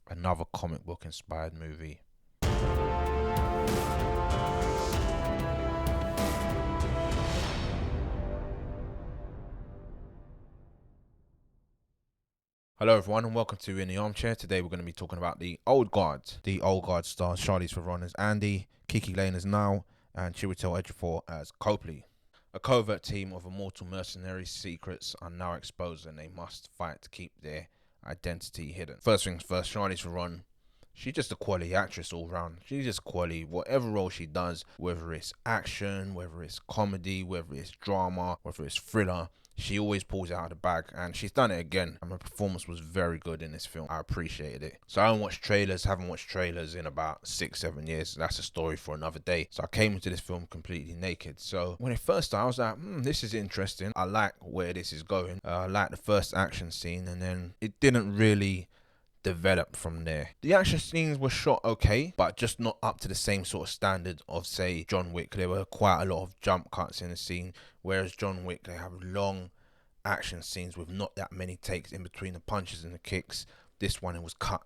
another comic book inspired movie. Hello everyone and welcome to In the Armchair. Today we're going to be talking about the Old Guard. The Old Guard stars Charlize Theron as Andy, Kiki Lane as Niall, and Chiwetel Ejiofor as Copley. A covert team of immortal mercenaries' secrets are now exposed and they must fight to keep their identity hidden. First things first, Charlize Theron, she's just a quality actress all round. She's just quality. Whatever role she does, whether it's action, whether it's comedy, whether it's drama, whether it's thriller, she always pulls it out of the bag, and she's done it again. And her performance was very good in this film. I appreciated it. So I haven't watched trailers in about 6-7 years. That's a story for another day. So I came into this film completely naked. So when it first started, I was like, this is interesting. I like where this is going. I like the first action scene, and then it didn't really develop from there. The action scenes were shot okay, but just not up to the same sort of standard of, say, John Wick. There were quite a lot of jump cuts in the scene, whereas John Wick, they have long action scenes with not that many takes in between the punches and the kicks. This one, it was cut.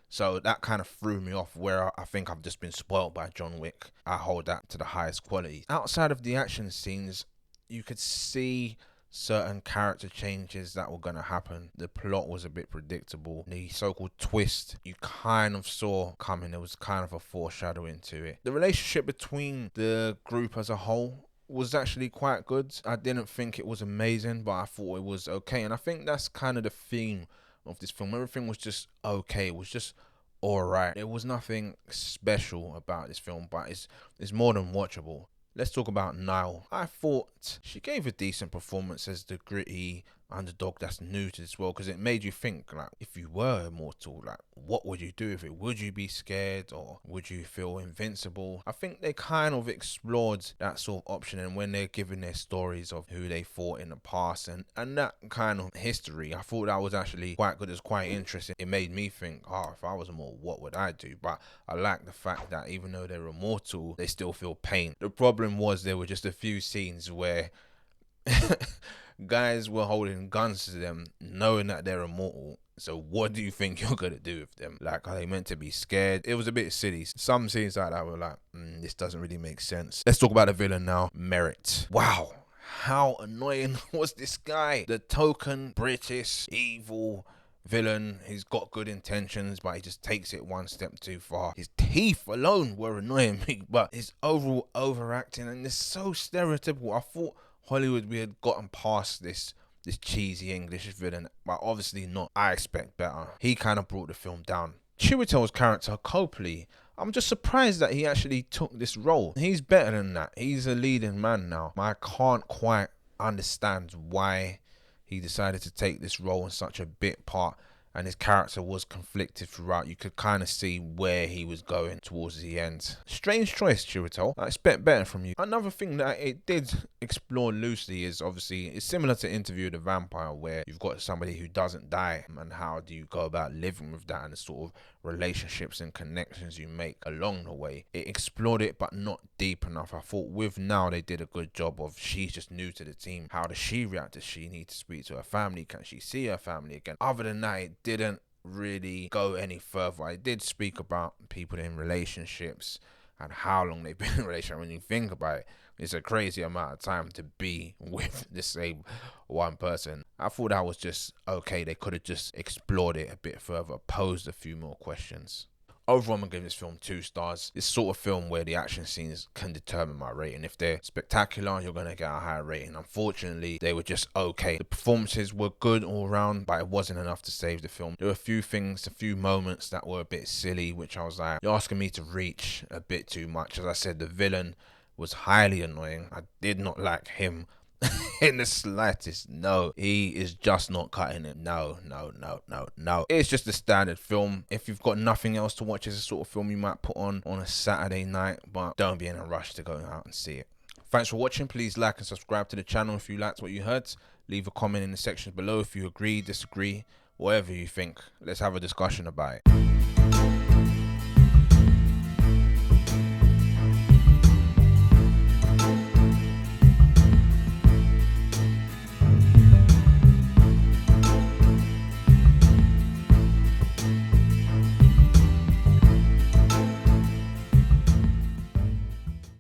So that kind of threw me off, where I think I've just been spoiled by John Wick. I hold that to the highest quality. Outside of the action scenes, you could see certain character changes that were going to happen. The plot was a bit predictable. The so-called twist you kind of saw coming. There was kind of a foreshadowing to it. The relationship between the group as a whole was actually quite good. I didn't think it was amazing, but I thought it was okay. And I think that's kind of the theme of this film. Everything was just okay. It was just alright. There was nothing special about this film, but it's more than watchable. Let's talk about Niall. I thought she gave a decent performance as the gritty underdog that's new to this world, because it made you think, like, if you were immortal, like, what would you do with it? Would you be scared, or would you feel invincible? I think they kind of explored that sort of option, and when they're giving their stories of who they fought in the past and that kind of history, I thought that was actually quite good. It was quite interesting. It made me think, if I was immortal, what would I do? But I like the fact that even though they're immortal, they still feel pain. The problem was there were just a few scenes where guys were holding guns to them knowing that they're immortal. So what do you think you're gonna do with them? Like, are they meant to be scared? It was a bit silly. Some scenes like that were like, this doesn't really make sense. Let's talk about the villain now, Merritt. Wow, how annoying was this guy? The token British evil villain. He's got good intentions, but he just takes it one step too far. His teeth alone were annoying me, but his overall overacting, and it's so stereotypical. I thought Hollywood, we had gotten past this cheesy English villain, but obviously not. I expect better. He kind of brought the film down. Chiwetel's character, Copley, I'm just surprised that he actually took this role. He's better than that. He's a leading man now. I can't quite understand why he decided to take this role in such a bit part, and his character was conflicted throughout. You could kind of see where he was going towards the end. Strange choice, Chiwetel. I expect better from you. Another thing that it did explore loosely is, obviously, it's similar to Interview with the Vampire, where you've got somebody who doesn't die, and how do you go about living with that, and the sort of relationships and connections you make along the way. It explored it, but not deep enough. I thought with Now they did a good job of, she's just new to the team. How does she react? Does she need to speak to her family? Can she see her family again? Other than that, it didn't really go any further. I did speak about people in relationships and how long they've been in a relationship. When you think about it, it's a crazy amount of time to be with the same one person. I thought that was just okay. They could have just explored it a bit further, posed a few more questions. Overall, I'm going to give this film 2 stars. It's sort of film where the action scenes can determine my rating. If they're spectacular, you're going to get a higher rating. Unfortunately, they were just okay. The performances were good all around, but it wasn't enough to save the film. There were a few things, a few moments that were a bit silly, which I was like, you're asking me to reach a bit too much. As I said, the villain was highly annoying. I did not like him in the slightest. No, he is just not cutting it. No. It's just a standard film. If you've got nothing else to watch, it's a sort of film you might put on a Saturday night, but don't be in a rush to go out and see it. Thanks for watching. Please like and subscribe to the channel if you liked what you heard. Leave a comment in the sections below if you agree, disagree, whatever you think. Let's have a discussion about it.